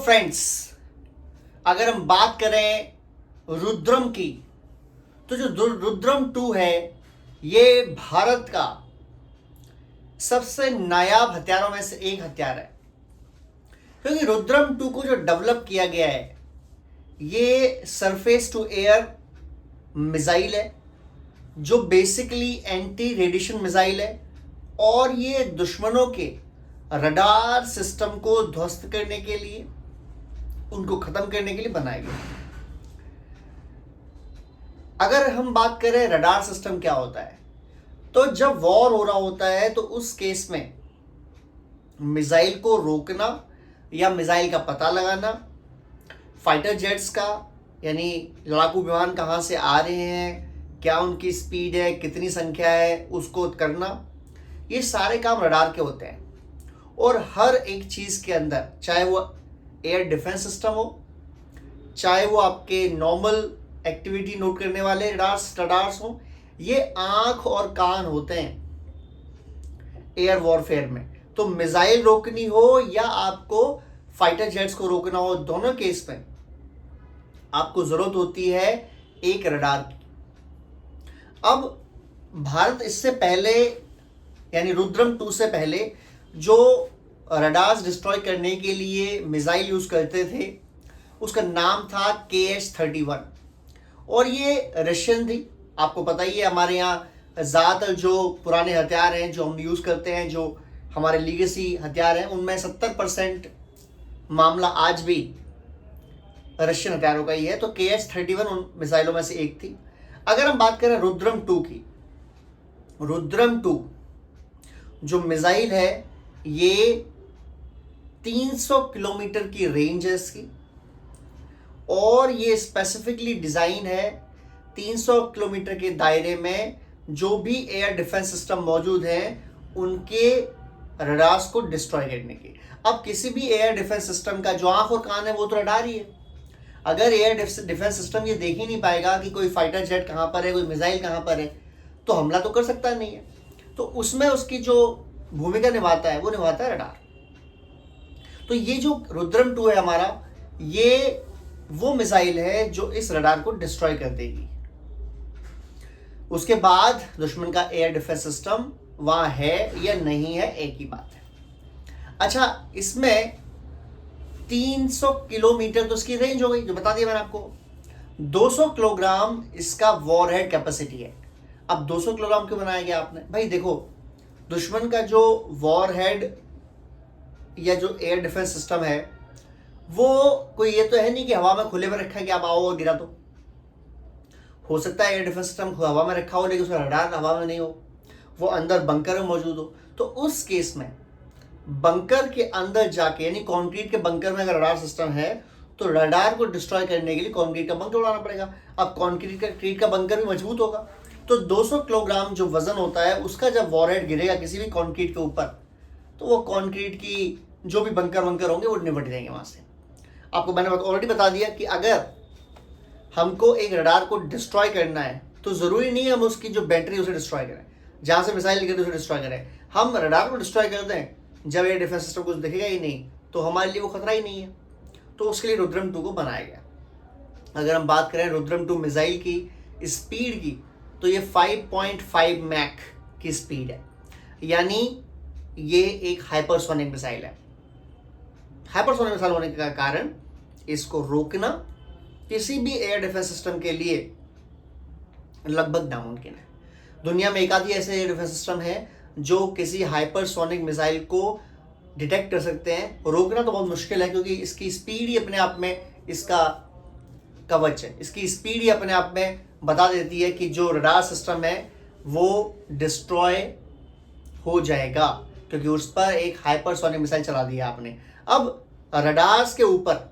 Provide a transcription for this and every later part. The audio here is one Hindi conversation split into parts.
फ्रेंड्स, अगर हम बात करें रुद्रम की, तो जो रुद्रम 2 है ये भारत का सबसे नायाब हथियारों में से एक हथियार है। क्योंकि रुद्रम 2 को जो डेवलप किया गया है ये सरफेस टू एयर मिसाइल है, जो बेसिकली एंटी रेडिएशन मिसाइल है और ये दुश्मनों के रडार सिस्टम को ध्वस्त करने के लिए, उनको खत्म करने के लिए बनाया गया। अगर हम बात करें रडार सिस्टम क्या होता है, तो जब वॉर हो रहा होता है तो उस केस में मिसाइल को रोकना या मिसाइल का पता लगाना, फाइटर जेट्स का यानी लड़ाकू विमान कहाँ से आ रहे हैं, क्या उनकी स्पीड है, कितनी संख्या है, उसको करना, ये सारे काम रडार के होते हैं। और हर एक चीज़ के अंदर, चाहे वो एयर डिफेंस सिस्टम हो, चाहे वो आपके नॉर्मल एक्टिविटी नोट करने वाले रडार्स हो, ये आंख और कान होते हैं एयर वॉरफेयर में। तो मिसाइल रोकनी हो या आपको फाइटर जेट्स को रोकना हो, दोनों केस में आपको जरूरत होती है एक रडार की। अब भारत इससे पहले यानी रुद्रम 2 से पहले जो रडार्स डिस्ट्रॉय करने के लिए मिसाइल यूज करते थे उसका नाम था KH-31 और ये रशियन थी। आपको पता ही है, हमारे यहाँ ज़्यादातर जो पुराने हथियार हैं जो हम यूज़ करते हैं, जो हमारे लीगेसी हथियार हैं, उनमें 70% मामला आज भी रशियन हथियारों का ही है। तो KH-31 उन मिसाइलों में से एक थी। अगर हम बात करें रुद्रम 2 की, रुद्रम 2 जो मिसाइल है ये 300 किलोमीटर की रेंज है इसकी, और ये स्पेसिफिकली डिज़ाइन है 300 किलोमीटर के दायरे में जो भी एयर डिफेंस सिस्टम मौजूद हैं उनके रडार्स को डिस्ट्रॉय करने की। अब किसी भी एयर डिफेंस सिस्टम का जो आंख और कान है वो तो रडार ही है। अगर एयर डिफेंस सिस्टम ये देख ही नहीं पाएगा कि कोई फाइटर जेट कहाँ पर है, कोई मिसाइल कहाँ पर है, तो हमला तो कर सकता नहीं है। तो उसमें उसकी जो भूमिका निभाता है वो निभाता है रडार। तो ये जो रुद्रम 2 है हमारा, ये वो मिसाइल है जो इस रडार को डिस्ट्रॉय कर देगी। उसके बाद दुश्मन का एयर डिफेंस सिस्टम वहां है या नहीं है, एक ही बात है। अच्छा, इसमें 300 किलोमीटर तो इसकी रेंज हो गई, जो बता दिया मैंने आपको। 200 किलोग्राम इसका वॉरहेड कैपेसिटी है। अब 200 किलोग्राम क्यों बनाया गया आपने? भाई देखो, दुश्मन का जो वॉरहेड या जो एयर डिफेंस सिस्टम है वो कोई ये तो है नहीं कि हवा में खुले में रखा है कि आप आओ और गिरा दो। हो सकता है एयर डिफेंस सिस्टम हवा में रखा हो लेकिन उसका रडार हवा में नहीं हो, वो अंदर बंकर में मौजूद हो। तो उस केस में बंकर के अंदर जाके, यानी कंक्रीट के बंकर में अगर रडार सिस्टम है तो रडार को डिस्ट्रॉय करने के लिए कंक्रीट का बंकर उड़ाना पड़ेगा। अब कंक्रीट का बंकर भी मजबूत होगा, तो 200 किलोग्राम जो वजन होता है उसका जब वॉरहेड गिरेगा किसी भी कंक्रीट के ऊपर, तो वो कंक्रीट की जो भी बंकर होंगे वो निपट जाएंगे वहां से। आपको मैंने ऑलरेडी बता दिया कि अगर हमको एक रडार को डिस्ट्रॉय करना है तो ज़रूरी नहीं है हम उसकी जो बैटरी उसे डिस्ट्रॉय करें, जहाँ से मिसाइल गिरे उसे डिस्ट्रॉय करें। हम रडार को डिस्ट्रॉय कर दें, जब एयर डिफेंस सिस्टम कुछ दिखेगा ही नहीं तो हमारे लिए वो खतरा ही नहीं है। तो उसके लिए रुद्रम 2 को बनाया गया। अगर हम बात करें रुद्रम 2 मिसाइल की स्पीड की, तो ये 5.5 मैक की स्पीड है, यानी ये एक हाइपरसोनिक मिसाइल है। हाइपरसोनिक मिसाइल होने का कारण इसको रोकना किसी भी एयर डिफेंस सिस्टम के लिए लगभग नामुमकिन है। दुनिया में एक आधी ऐसे एयर डिफेंस सिस्टम है जो किसी हाइपरसोनिक मिसाइल को डिटेक्ट कर सकते हैं। रोकना तो बहुत मुश्किल है क्योंकि इसकी स्पीड ही अपने आप में इसका कवच है। इसकी स्पीड ही अपने आप में बता देती है कि जो रडार सिस्टम है वो डिस्ट्रॉय हो जाएगा, क्योंकि उस पर एक हाइपरसोनिक मिसाइल चला दिया आपने। अब रडार्स के ऊपर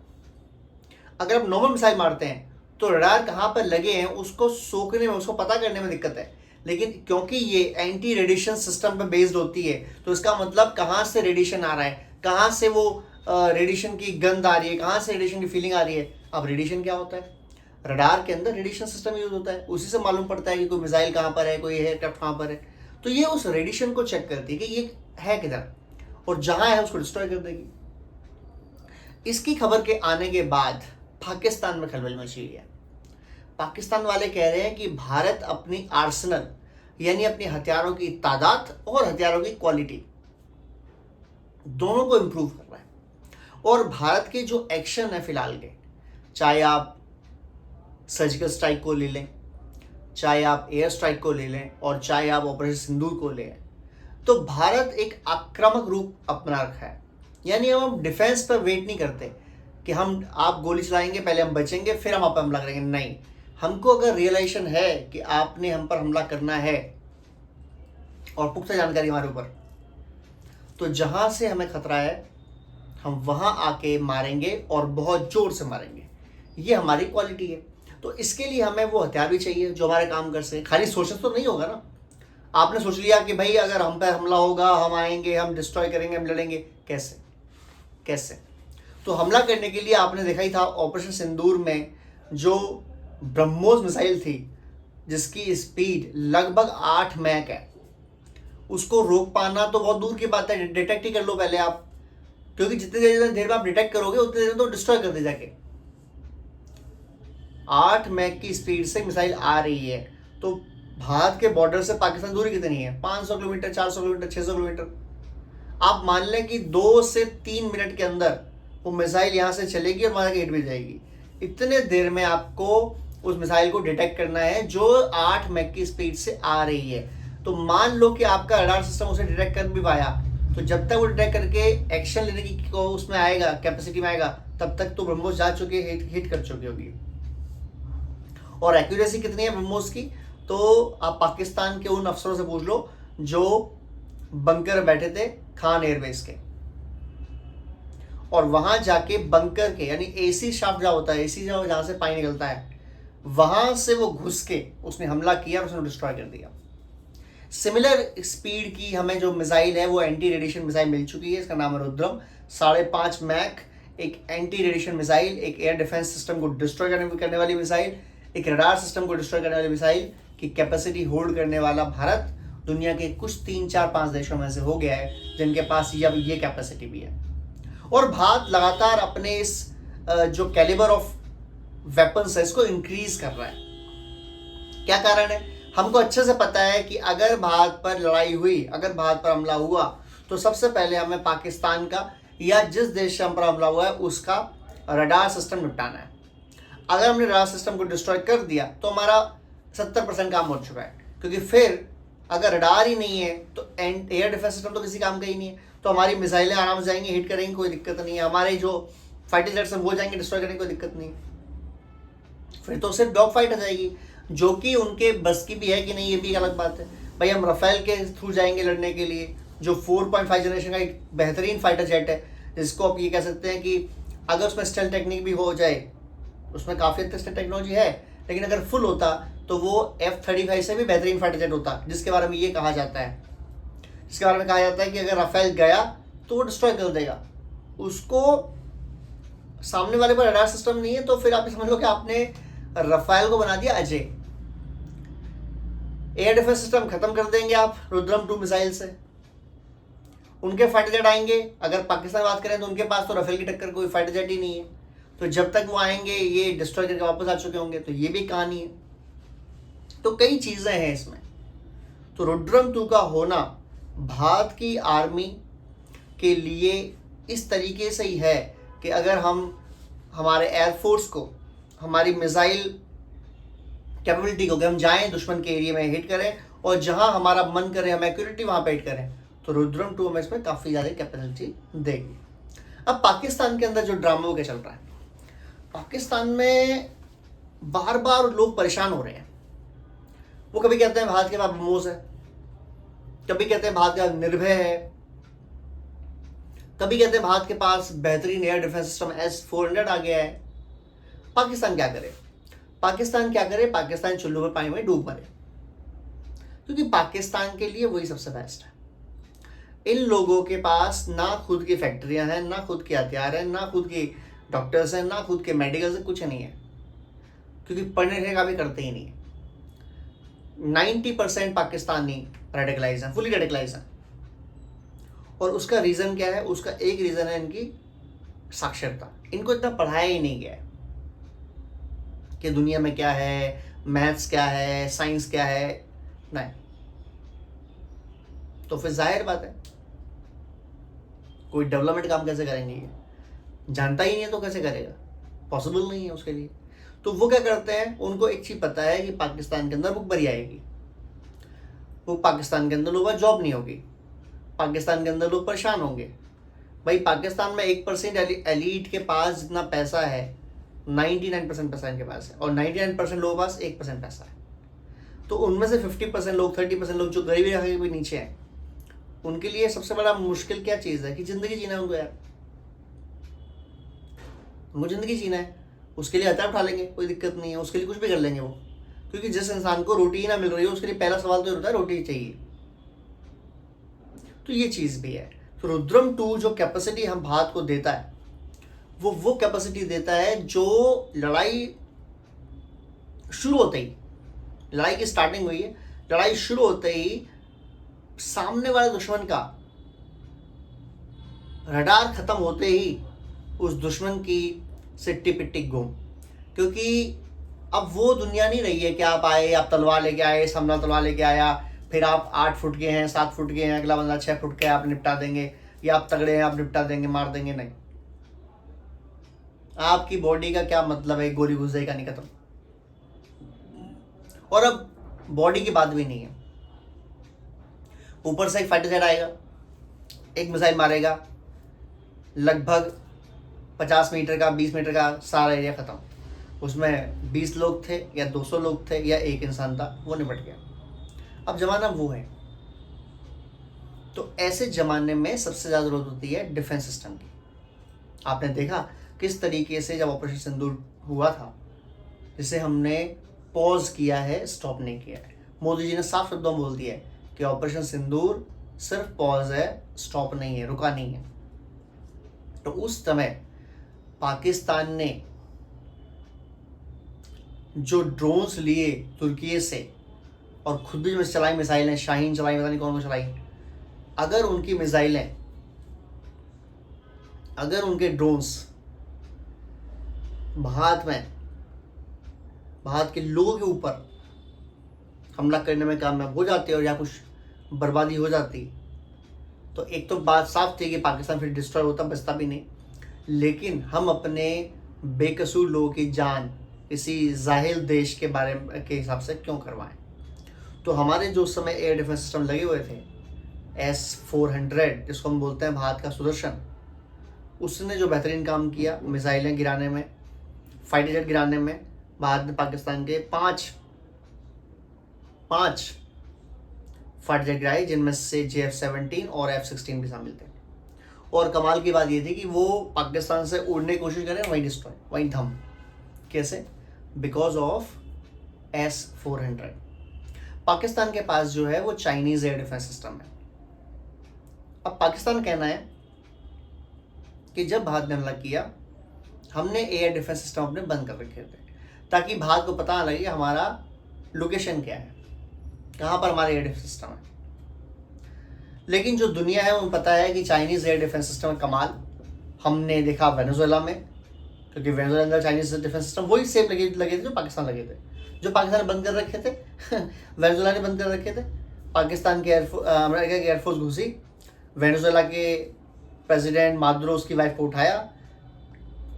अगर आप नॉर्मल मिसाइल मारते हैं तो रडार कहाँ पर लगे हैं उसको सोखने में, उसको पता करने में दिक्कत है। लेकिन क्योंकि ये एंटी रेडिएशन सिस्टम पर बेस्ड होती है तो इसका मतलब कहाँ से रेडिएशन आ रहा है, कहाँ से वो रेडिएशन की गंध आ रही है, कहाँ से रेडिएशन की फीलिंग आ रही है। अब रेडिएशन क्या होता है? रडार के अंदर रेडिएशन सिस्टम यूज होता है, उसी से मालूम पड़ता है कि कोई मिसाइल कहाँ पर है, कोई एयरक्राफ्ट कहाँ पर है। तो ये उस रेडिएशन को चेक करती है कि ये है किधर, और जहाँ है उसको डिस्ट्रॉय कर देगी। इसकी खबर के आने के बाद पाकिस्तान में खलबल मची है। पाकिस्तान वाले कह रहे हैं कि भारत अपनी आर्सेनल यानी अपने हथियारों की तादाद और हथियारों की क्वालिटी दोनों को इंप्रूव कर रहा है। और भारत के जो एक्शन है फिलहाल के, चाहे आप सर्जिकल स्ट्राइक को ले लें, चाहे आप एयर स्ट्राइक को ले लें, और चाहे आप ऑपरेशन सिंदूर को लें, तो भारत एक आक्रामक रूप अपना रखा है। यानी हम डिफेंस पर वेट नहीं करते कि हम आप गोली चलाएंगे पहले हम बचेंगे फिर हम आप पर हमला करेंगे। नहीं, हमको अगर रियलाइजेशन है कि आपने हम पर हमला करना है और पुख्ता जानकारी हमारे ऊपर, तो जहां से हमें खतरा है हम वहां आके मारेंगे और बहुत जोर से मारेंगे। ये हमारी क्वालिटी है। तो इसके लिए हमें वो हथियार भी चाहिए जो हमारे काम कर सके। खाली सोचना तो नहीं होगा ना। आपने सोच लिया कि भाई अगर हम पे हमला होगा हम आएंगे, हम डिस्ट्रॉय करेंगे, हम लड़ेंगे, कैसे? तो हमला करने के लिए आपने देखा ही था ऑपरेशन सिंदूर में जो ब्रह्मोस मिसाइल थी जिसकी स्पीड लगभग 8 मैक है, उसको रोक पाना तो बहुत दूर की बात है। डिटेक्ट ही कर लो पहले आप, क्योंकि जितनी देर में आप डिटेक्ट करोगे उतनी देर में तो डिस्ट्रॉय कर दे जाके। 8 मैक की स्पीड से मिसाइल आ रही है, तो भारत के बॉर्डर से पाकिस्तान दूरी कितनी है? 500 किलोमीटर, 400 किलोमीटर, 600 किलोमीटर। आप मान लें कि 2 से 3 मिनट के अंदर वो मिसाइल यहाँ से चलेगी और वहाँ हिट भी जाएगी। इतने देर में आपको उस मिसाइल को डिटेक्ट करना है जो 8 मैक की स्पीड से आ रही है। तो मान लो कि आपका रडार सिस्टम उसे डिटेक्ट कर भी पाया, तो जब तक वो डिटेक्ट करके एक्शन लेने की को उसमें आएगा, कैपेसिटी में आएगा, तब तक तो ब्रह्मोस जा चुके, हिट कर चुकी होगी। और एक्यूरेसी कितनी है ब्रह्मोस की? तो आप पाकिस्तान के उन अफसरों से पूछ लो जो बंकर बैठे थे खान एयरबेस के, और वहां जाके बंकर के यानी एसी शाफ्ट जहां होता है, एसी जहां से पानी निकलता है, वहां से वो घुस के उसने हमला किया और उसने डिस्ट्रॉय कर दिया। सिमिलर स्पीड की हमें जो मिसाइल है वो एंटी रेडिएशन मिसाइल मिल चुकी है। इसका नाम है रुद्रम। 5.5 मैक एक एंटी रेडिएशन मिसाइल, एक एयर डिफेंस सिस्टम को डिस्ट्रॉय करने वाली मिसाइल, एक रडार सिस्टम को डिस्ट्रॉय करने वाली मिसाइल की कैपेसिटी होल्ड करने वाला भारत दुनिया के कुछ 3, 4, 5 देशों में से हो गया है जिनके पास ये कैपेसिटी भी है। और भारत लगातार अपने इस जो कैलिबर ऑफ वेपन्स है इसको इंक्रीज कर रहा है। क्या कारण है? हमको अच्छे से पता है कि अगर भारत पर लड़ाई हुई, अगर भारत पर हमला हुआ, तो सबसे पहले हमें पाकिस्तान का या जिस देश से हम पर हमला हुआ है उसका रडार सिस्टम निपटाना है। अगर हमने रडार सिस्टम को डिस्ट्रॉय कर दिया तो हमारा 70% काम हो चुका है, क्योंकि फिर अगर रडार ही नहीं है तो एयर डिफेंस सिस्टम तो किसी काम का ही नहीं है। तो हमारी मिसाइलें आराम से जाएंगी, हिट करेंगी, कोई दिक्कत नहीं है। हमारे जो फाइटर जेट्स हैं वो जाएंगे डिस्ट्रॉय करने की, कोई दिक्कत नहीं है। फिर तो सिर्फ डॉग फाइट आ जाएगी, जो कि उनके बस की भी है कि नहीं, ये भी अलग बात है। भाई हम राफेल के थ्रू जाएंगे लड़ने के लिए, जो 4.5 जनरेशन का एक बेहतरीन फाइटर जेट है, जिसको आप ये कह सकते हैं कि अगर उसमें स्टेल्थ टेक्निक भी हो जाए, उसमें काफ़ी हद तक टेक्नोलॉजी है, लेकिन अगर फुल होता तो वो F-35 से भी बेहतरीन फाइटर जेट होता, जिसके बारे में ये कहा जाता है, जिसके बारे में कहा जाता है कि अगर राफेल गया तो वो डिस्ट्रॉय कर देगा उसको। सामने वाले पर रडार सिस्टम नहीं है तो फिर आप समझ लो कि आपने राफेल को बना दिया अजय। एयर डिफेंस सिस्टम खत्म कर देंगे आप रुद्रम 2 मिसाइल से। उनके फाइटर जेट आएंगे, अगर पाकिस्तान बात करें तो उनके पास तो राफेल की टक्कर कोई फाइटर जेट ही नहीं है। तो जब तक वो आएंगे ये डिस्ट्रॉय करके वापस आ चुके होंगे, तो ये भी कहानी है। तो कई चीज़ें हैं इसमें। तो रुद्रम 2 का होना भारत की आर्मी के लिए इस तरीके से ही है कि अगर हम हमारे एयरफोर्स को, हमारी मिसाइल कैपेबिलिटी को, कि हम जाएं दुश्मन के एरिया में हिट करें और जहां हमारा मन करे हम एक्यूरेटली वहां पे हिट करें, तो रुद्रम 2 हमें इसमें काफ़ी ज़्यादा कैपेसिटी देगी। अब पाकिस्तान के अंदर जो ड्रामा क्या चल रहा है, पाकिस्तान में बार बार लोग परेशान हो रहे हैं। वो कभी कहते हैं भारत के पास ब्रह्मोस है, कभी कहते हैं भारत का निर्भय है, कभी कहते हैं भारत के पास बेहतरीन एयर डिफेंस सिस्टम S-400 आ गया है। पाकिस्तान क्या करे? पाकिस्तान चुल्लू में पानी में डूब मरे, क्योंकि पाकिस्तान के लिए वही सबसे बेस्ट है। इन लोगों के पास ना खुद की फैक्ट्रियां हैं, ना खुद के हथियार हैं, ना खुद के डॉक्टर्स हैं, ना खुद के मेडिकल से कुछ नहीं है, क्योंकि पढ़ने लिखने का भी करते ही नहीं है। 90% पाकिस्तानी रेडिकलाइज हैं, फुली रेडिकलाइज हैं। और उसका रीज़न क्या है? उसका एक रीज़न है इनकी साक्षरता, इनको इतना पढ़ाया ही नहीं गया है कि दुनिया में क्या है, मैथ्स क्या है, साइंस क्या है, नहीं। तो फिर जाहिर बात है कोई डेवलपमेंट काम कैसे करेंगे, ये जानता ही नहीं है तो कैसे करेगा, पॉसिबल नहीं है उसके लिए। तो वो क्या करते हैं, उनको एक चीज पता है कि पाकिस्तान के अंदर भुखमरी आएगी, वो पाकिस्तान के अंदर लोगों को जॉब नहीं होगी, पाकिस्तान के अंदर लोग परेशान होंगे। भाई पाकिस्तान में 1% एलीट के पास जितना पैसा है, 99% पैसा इनके पास है, और 99% लोगों के पास 1% पैसा है। तो उनमें से 50% लोग, 30% लोग जो गरीबी रेखा के भी नीचे हैं, उनके लिए सबसे बड़ा मुश्किल क्या चीज़ है कि ज़िंदगी जीना है उनको यार। उनको ज़िंदगी जीना है, उसके लिए हथियार उठा लेंगे, कोई दिक्कत नहीं है, उसके लिए कुछ भी कर लेंगे वो। क्योंकि जिस इंसान को रोटी ही ना मिल रही है उसके लिए पहला सवाल तो होता है रोटी चाहिए। तो ये चीज़ भी है। तो रुद्रम 2 जो कैपेसिटी हम भारत को देता है, वो कैपेसिटी देता है जो लड़ाई शुरू होते ही, लड़ाई की स्टार्टिंग हुई है, लड़ाई शुरू होते ही सामने वाले दुश्मन का रडार खत्म होते ही उस दुश्मन की सिट्टी पिट्टी गुम। क्योंकि अब वो दुनिया नहीं रही है कि आप आए, आप तलवार लेके आए, सामना तलवार लेके आया, फिर आप 8 फुट के हैं, 7 फुट के हैं, अगला बंदा 6 फुट के है, आप निपटा देंगे, या आप तगड़े हैं आप निपटा देंगे, मार देंगे, नहीं। आपकी बॉडी का क्या मतलब है, गोली घुस जाएगा, नहीं, खत्म। और अब बॉडी की बात भी नहीं है, ऊपर से एक फाइटर जेट आएगा, एक मिसाइल मारेगा, लगभग 50 मीटर का, 20 मीटर का सारा एरिया खत्म। उसमें 20 लोग थे या 200 लोग थे या एक इंसान था, वो निपट गया। अब जमाना वो है। तो ऐसे जमाने में सबसे ज़्यादा जरूरत होती है डिफेंस सिस्टम की। आपने देखा किस तरीके से जब ऑपरेशन सिंदूर हुआ था, जिसे हमने पॉज किया है, स्टॉप नहीं किया है। मोदी जी ने साफ शब्दों में बोल दिया है कि ऑपरेशन सिंदूर सिर्फ पॉज है, स्टॉप नहीं है, रुका नहीं है। तो उस समय पाकिस्तान ने जो ड्रोन्स लिए तुर्की से, और खुद भी जो चलाई मिसाइलें, शाहीन चलाई, पता नहीं कौन कौन चलाई, अगर उनकी मिसाइलें, अगर उनके ड्रोन्स भारत में, भारत के लोगों के ऊपर हमला करने में कामयाब हो जाते और या कुछ बर्बादी हो जाती, तो एक तो बात साफ थी कि पाकिस्तान फिर डिस्ट्रॉय होता, बचता भी नहीं। लेकिन हम अपने बेकसूर लोगों की जान इसी जाहिल देश के बारे में के हिसाब से क्यों करवाएं। तो हमारे जो उस समय एयर डिफेंस सिस्टम लगे हुए थे, S-400 जिसको हम बोलते हैं भारत का सुदर्शन, उसने जो बेहतरीन काम किया मिसाइलें गिराने में, फाइटर जेट गिराने में, भारत ने पाकिस्तान के पाँच फाइटर जेट गिराए, जिनमें से JF-17 और F-16 भी शामिल थे। और कमाल की बात ये थी कि वो पाकिस्तान से उड़ने की कोशिश करें, वहीं डिस्ट्रॉय, वहीं थम। कैसे? Because of S-400। पाकिस्तान के पास जो है वो चाइनीज एयर डिफेंस सिस्टम है। अब पाकिस्तान कहना है कि जब भारत ने हमला किया, हमने एयर डिफेंस सिस्टम अपने बंद कर रखे थे, ताकि भारत को पता ना लगे हमारा लोकेशन क्या है, कहाँ पर हमारा एयर डिफेंस सिस्टम है। लेकिन जो दुनिया है उन्हें पता है कि चाइनीज एयर डिफेंस सिस्टम है कमाल। हमने देखा वेनेजुएला में, क्योंकि वेनेजुएला अंदर चाइनीज डिफेंस सिस्टम वही सेम लगे थे जो पाकिस्तान लगे थे, जो पाकिस्तान ने बंद कर रखे थे वेनेजुएला ने बंद कर रखे थे। पाकिस्तान के अमेरिका की एयरफोर्स घुसी, वेनेजुएला के प्रेसिडेंट मादुरो उसकी वाइफ को उठाया,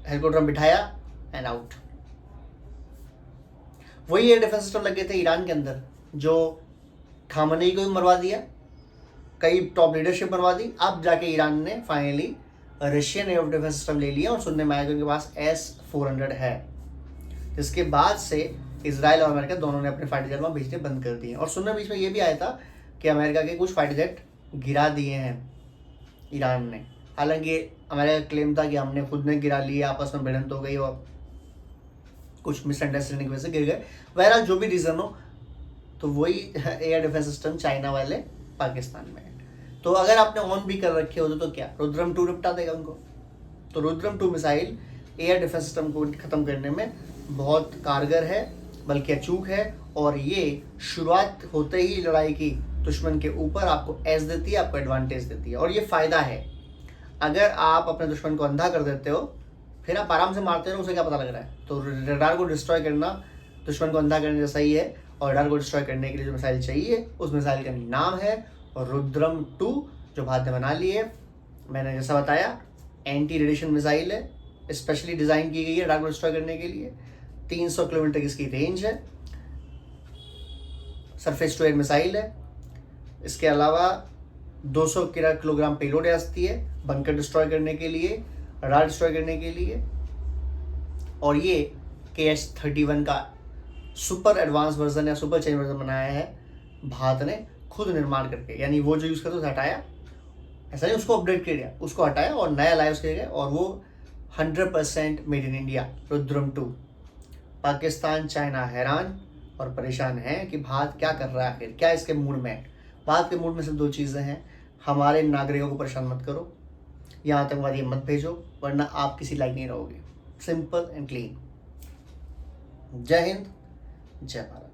हेलीकॉप्टर में बिठाया एंड आउट। वही एयर डिफेंस सिस्टम लगे थे ईरान के अंदर, जो खामनेई को भी मरवा दिया, कई टॉप लीडरशिप मरवा दी। अब जाके ईरान ने finally Russian air defence system ले लिया, और सुनने में आया कि उनके पास S-400 है, जिसके बाद से इजराइल और अमेरिका दोनों ने अपने फाइटर जेट वहाँ भेजने बंद कर दिए। और सुनने बीच में ये भी आया था कि अमेरिका के कुछ फाइटर जेट गिरा दिए हैं ईरान ने। हालांकि अमेरिका का क्लेम था कि हमने खुद ने गिरा लिए, आपस में भिड़ंत हो गई और कुछ मिसअंडरस्टैंडिंग की वजह से गिर गए। वगैरह जो भी रीज़न हो, तो वही एयर डिफेंस सिस्टम चाइना वाले पाकिस्तान में है। तो अगर आपने ऑन भी कर रखे होते तो क्या रुद्रम 2 निपटा देगा उनको। तो Rudram 2 missile air defence system को ख़त्म करने में बहुत कारगर है, बल्कि अचूक है। और ये शुरुआत होते ही लड़ाई की दुश्मन के ऊपर आपको एज देती है, आपको एडवांटेज देती है। और ये फ़ायदा है, अगर आप अपने दुश्मन को अंधा कर देते हो, फिर आप आराम से मारते हो, उसे क्या पता लग रहा है। तो रडार को डिस्ट्रॉय करना दुश्मन को अंधा करने जैसा ही है। और रडार को डिस्ट्रॉय करने के लिए जो मिसाइल चाहिए, उस मिसाइल का नाम है रुद्रम 2, जो भारत ने बना ली है। मैंने जैसा बताया, एंटी रेडिएशन मिसाइल है, स्पेशली डिज़ाइन की गई है रडार को डिस्ट्रॉय करने के लिए। 300 किलोमीटर की इसकी रेंज है, सरफेस टू एयर मिसाइल है। इसके अलावा 200 किलोग्राम पेलोड आती है बंकर डिस्ट्रॉय करने के लिए, रडार डिस्ट्रॉय करने के लिए। और ये KH-31 का सुपर एडवांस वर्जन या सुपर चेंज वर्जन बनाया है भारत ने खुद निर्माण करके। यानी वो जो यूज़ करते हटाया, ऐसा नहीं उसको अपडेट कर दिया, उसको हटाया और नया लाया उसके लिए। और वो 100% made in India Rudram 2। Pakistan China हैरान और परेशान है कि भारत क्या कर रहा है, आखिर क्या इसके मूड में है। भारत के मूड में सिर्फ 2 चीज़ें हैं, हमारे नागरिकों को परेशान मत करो, यहाँ आतंकवादी मत भेजो, वरना आप किसी लायक नहीं रहोगे। Simple and clean. जय हिंद, जय भारत।